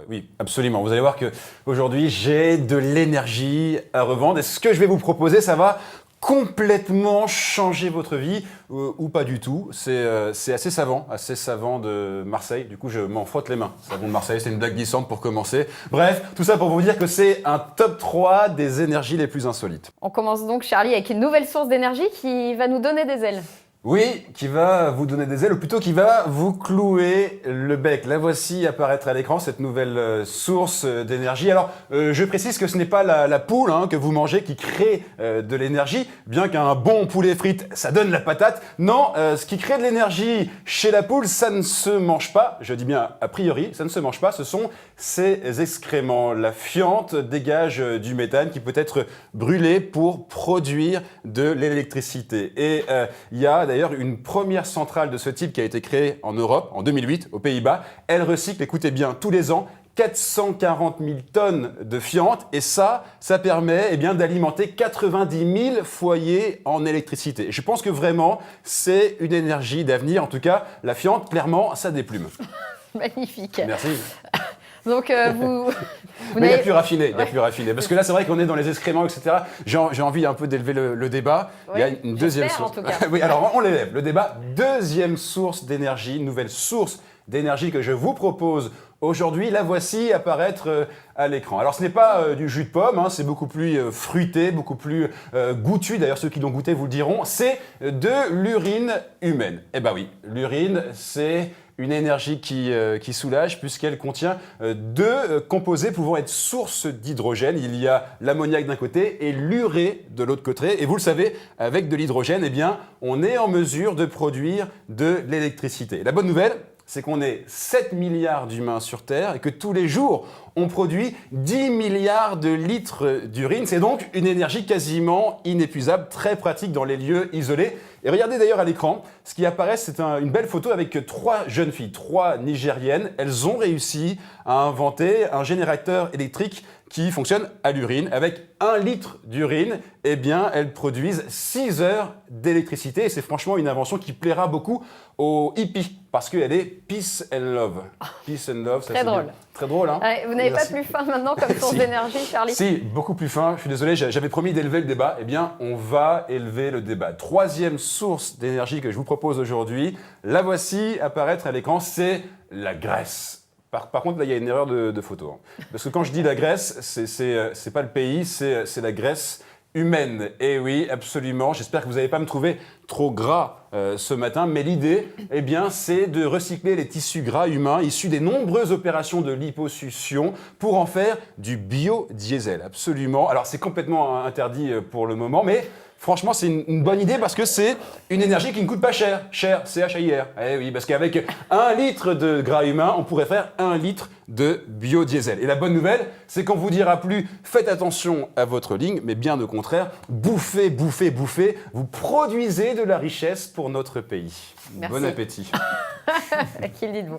Ouais, oui, absolument. Vous allez voir qu'aujourd'hui, j'ai de l'énergie à revendre. Et ce que je vais vous proposer, ça va complètement changer votre vie ou pas du tout. C'est assez savant de Marseille. Du coup, je m'en frotte les mains. Savon de Marseille, c'est une blague glissante pour commencer. Bref, tout ça pour vous dire que c'est un top 3 des énergies les plus insolites. On commence donc, Charlie, avec une nouvelle source d'énergie qui va nous donner des ailes. Oui, qui va vous donner des ailes, ou plutôt qui va vous clouer le bec. La voici apparaître à l'écran, cette nouvelle source d'énergie. Alors, je précise que ce n'est pas la poule que vous mangez qui crée de l'énergie, bien qu'un bon poulet frites, ça donne la patate. Non, ce qui crée de l'énergie chez la poule, ça ne se mange pas. Je dis bien a priori, ça ne se mange pas. Ce sont ses excréments. La fiente dégage du méthane qui peut être brûlé pour produire de l'électricité. Et il y a d'ailleurs une première centrale de ce type qui a été créée en Europe, en 2008, aux Pays-Bas. Elle recycle, écoutez bien, tous les ans, 440 000 tonnes de fiente. Et ça permet d'alimenter 90 000 foyers en électricité. Et je pense que vraiment, c'est une énergie d'avenir. En tout cas, la fiente, clairement, ça déplume. Magnifique. Merci. Donc, Mais il y a plus raffiné, Parce que là, c'est vrai qu'on est dans les excréments, etc. J'ai envie un peu d'élever le débat. Oui, il y a une deuxième source. En tout cas. Oui, alors on l'élève. Le débat, deuxième source d'énergie, une nouvelle source d'énergie que je vous propose aujourd'hui. La voici apparaître à l'écran. Alors, ce n'est pas du jus de pomme, c'est beaucoup plus fruité, beaucoup plus goûtu. D'ailleurs, ceux qui l'ont goûté vous le diront. C'est de l'urine humaine. Eh ben oui, l'urine, c'est une énergie qui soulage puisqu'elle contient deux composés pouvant être source d'hydrogène. Il y a l'ammoniac d'un côté et l'urée de l'autre côté. Et vous le savez, avec de l'hydrogène, on est en mesure de produire de l'électricité. La bonne nouvelle, c'est qu'on est 7 milliards d'humains sur Terre et que tous les jours, on produit 10 milliards de litres d'urine. C'est donc une énergie quasiment inépuisable, très pratique dans les lieux isolés. Et regardez d'ailleurs à l'écran, ce qui apparaît, c'est une belle photo avec 3 jeunes filles, 3 Nigériennes. Elles ont réussi à inventer un générateur électrique qui fonctionne à l'urine. Avec 1 litre d'urine, elles produisent 6 heures d'électricité. Et c'est franchement une invention qui plaira beaucoup aux hippies parce qu'elle est peace and love. Peace and love, ça très drôle. Bien. Très drôle, hein? Vous n'avez pas plus faim maintenant comme source d'énergie, Charlie? Si, beaucoup plus faim. Je suis désolé, j'avais promis d'élever le débat. On va élever le débat. Troisième source d'énergie que je vous propose aujourd'hui, la voici apparaître à l'écran, c'est la graisse. Par contre, là, il y a une erreur de photo. Parce que quand je dis la Grèce, c'est pas le pays, c'est la Grèce humaine. Et oui, absolument. J'espère que vous n'allez pas me trouver trop gras ce matin. Mais l'idée, c'est de recycler les tissus gras humains issus des nombreuses opérations de liposuction pour en faire du biodiesel. Absolument. Alors, c'est complètement interdit pour le moment, mais franchement, c'est une bonne idée parce que c'est une énergie qui ne coûte pas cher. Cher, C-H-A-I-R. Eh oui, parce qu'avec 1 litre de gras humain, on pourrait faire 1 litre de biodiesel. Et la bonne nouvelle, c'est qu'on vous dira plus faites attention à votre ligne, mais bien au contraire, bouffez, bouffez, bouffez. Vous produisez de la richesse pour notre pays. Merci. Bon appétit. Qui le dites-vous?